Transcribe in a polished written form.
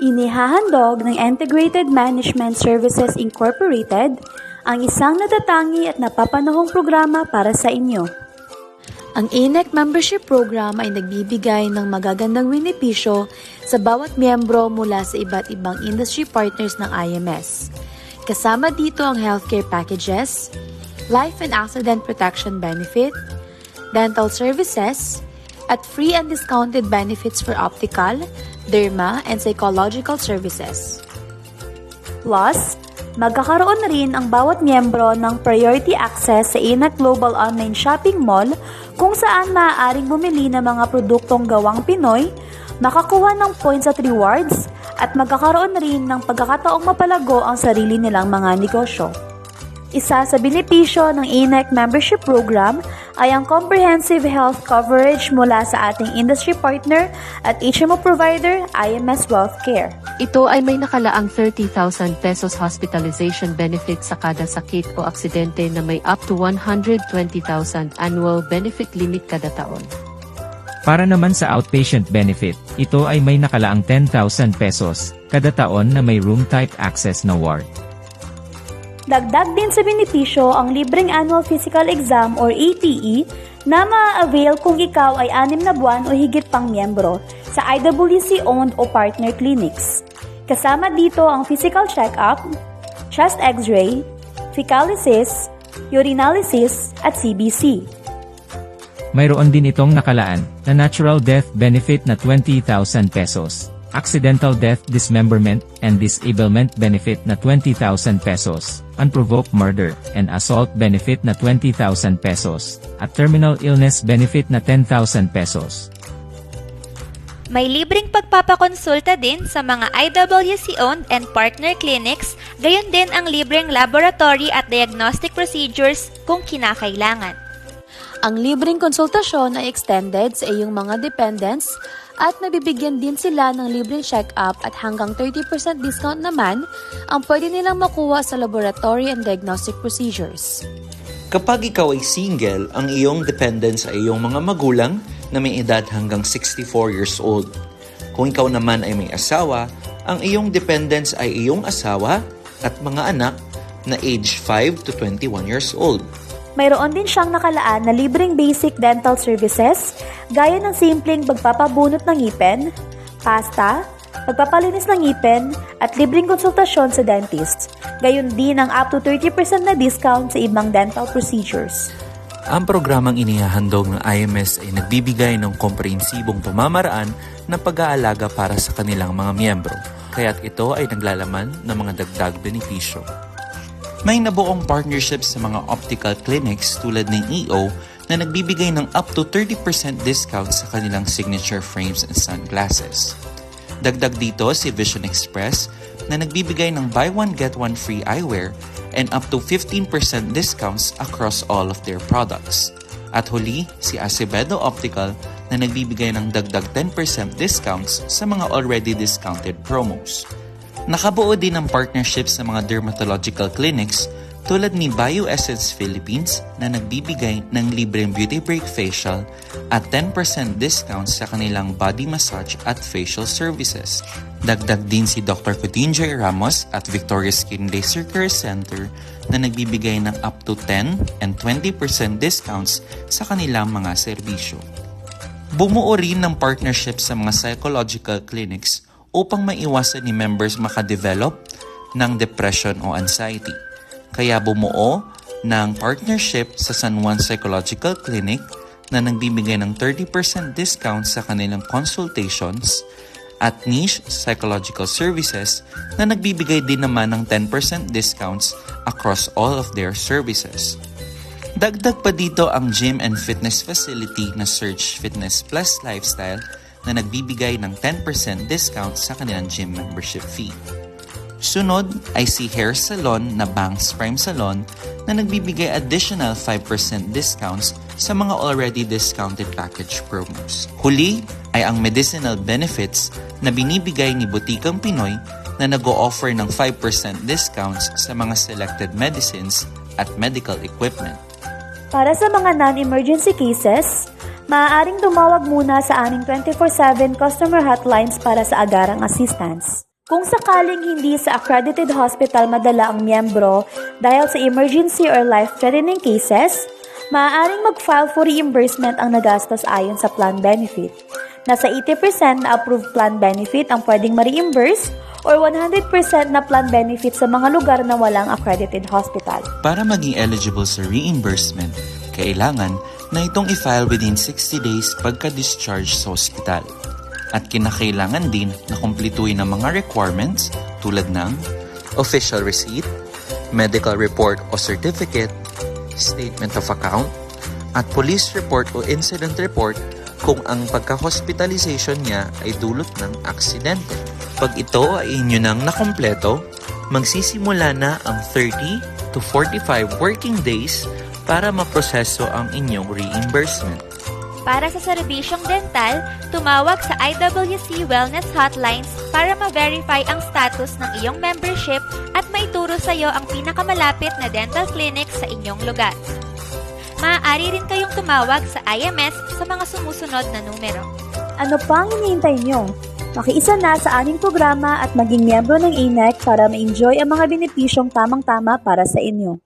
Inihahandog ng Integrated Management Services Incorporated ang isang natatangi at napapanahong programa para sa inyo. Ang INEC Membership Program ay nagbibigay ng magagandang benepisyo sa bawat miyembro mula sa iba't ibang industry partners ng IMS. Kasama dito ang healthcare packages, life and accident protection benefit, dental services, at free and discounted benefits for optical, derma, and psychological services. Plus, magkakaroon rin ang bawat miyembro ng priority access sa INEC Global Online Shopping Mall kung saan maaaring bumili ng mga produktong gawang Pinoy, makakuha ng points at rewards, at magkakaroon rin ng pagkakataong mapalago ang sarili nilang mga negosyo. Isa sa benepisyo ng INEC Membership Program ay ang comprehensive health coverage mula sa ating industry partner at HMO provider, IMS Wealthcare. Ito ay may nakalaang 30,000 pesos hospitalization benefit sa kada sakit o aksidente na may up to 120,000 annual benefit limit kada taon. Para naman sa outpatient benefit, ito ay may nakalaang 10,000 pesos kada taon na may room type access na ward. Dagdag din sa benepisyo ang libreng annual physical exam or APE na ma-avail kung ikaw ay 6 na buwan o higit pang miyembro sa IWC-owned o partner clinics. Kasama dito ang physical check-up, chest x-ray, fecalysis, urinalysis at CBC. Mayroon din itong nakalaan na natural death benefit na 20,000 pesos, accidental death dismemberment and disablement benefit na 20,000 pesos, unprovoked murder and assault benefit na 20,000 pesos, at terminal illness benefit na 10,000 pesos. May libreng pagpapakonsulta din sa mga IWC-owned and partner clinics, gayon din ang libreng laboratory at diagnostic procedures kung kinakailangan. Ang libreng konsultasyon ay extended sa iyong mga dependents at nabibigyan din sila ng libreng check-up at hanggang 30% discount naman ang pwede nilang makuha sa laboratory and diagnostic procedures. Kapag ikaw ay single, ang iyong dependents ay iyong mga magulang na may edad hanggang 64 years old. Kung ikaw naman ay may asawa, ang iyong dependents ay iyong asawa at mga anak na age 5 to 21 years old. Mayroon din siyang nakalaan na libreng basic dental services gaya ng simpleng pagpapabunot ng ngipin, pasta, pagpapalinis ng ngipin, at libreng konsultasyon sa dentist. Gayon din ang up to 30% na discount sa ibang dental procedures. Ang programang inihahandog ng IMS ay nagbibigay ng komprehensibong pamamaraan ng pag-aalaga para sa kanilang mga miyembro, kaya't ito ay naglalaman ng mga dagdag benepisyo. May nabuong partnerships sa mga optical clinics tulad ng EO na nagbibigay ng up to 30% discount sa kanilang signature frames and sunglasses. Dagdag dito si Vision Express na nagbibigay ng buy one get one free eyewear and up to 15% discounts across all of their products. At huli, si Acevedo Optical na nagbibigay ng dagdag 10% discounts sa mga already discounted promos. Nakabuo din ng partnerships sa mga dermatological clinics tulad ni BioEssence Philippines na nagbibigay ng libreng beauty break facial at 10% discount sa kanilang body massage at facial services. Dagdag din si Dr. Coutinho Ramos at Victoria's Skin Laser Care Center na nagbibigay ng up to 10 and 20% discounts sa kanilang mga serbisyo. Bumuo rin ng partnership sa mga psychological clinics upang maiwasan ni members makadevelop ng depression o anxiety. Kaya bumuo ng partnership sa San Juan Psychological Clinic na nagbibigay ng 30% discount sa kanilang consultations at Niche Psychological Services na nagbibigay din naman ng 10% discounts across all of their services. Dagdag pa dito ang gym and fitness facility na Surge Fitness Plus Lifestyle na nagbibigay ng 10% discount sa kanilang gym membership fee. Sunod ay si hair salon na Bangs Prime Salon na nagbibigay additional 5% discounts sa mga already discounted package promos. Huli ay ang medicinal benefits na binibigay ni Butikang Pinoy na nag-o-offer ng 5% discounts sa mga selected medicines at medical equipment. Para sa mga non-emergency cases, Maaaring tumawag muna sa aming 24/7 customer hotlines para sa agarang assistance. Kung sakaling hindi sa accredited hospital madala ang miyembro dahil sa emergency or life-threatening cases, maaaring mag-file for reimbursement ang nagastos ayon sa plan benefit. Nasa 80% na approved plan benefit ang pwedeng ma-reimburse or 100% na plan benefit sa mga lugar na walang accredited hospital. Para maging eligible sa reimbursement, kailangan na itong i-file within 60 days pagka-discharge sa ospital. At kinakailangan din na kumpletuhin ang mga requirements tulad ng official receipt, medical report o certificate, statement of account, at police report o incident report kung ang pagka-hospitalization niya ay dulot ng aksidente. Pag ito ay inyo nang nakumpleto, magsisimula na ang 30 to 45 working days para maproseso ang inyong reimbursement. Para sa serbisyong dental, tumawag sa IWC Wellness Hotlines para ma-verify ang status ng iyong membership at maituro sa iyo ang pinakamalapit na dental clinic sa inyong lugar. Maaari rin kayong tumawag sa IMS sa mga sumusunod na numero. Ano pa ang hinihintay nyo? Makiisa na sa aming programa at maging miyembro ng ANEC para ma-enjoy ang mga benepisyong tamang-tama para sa inyo.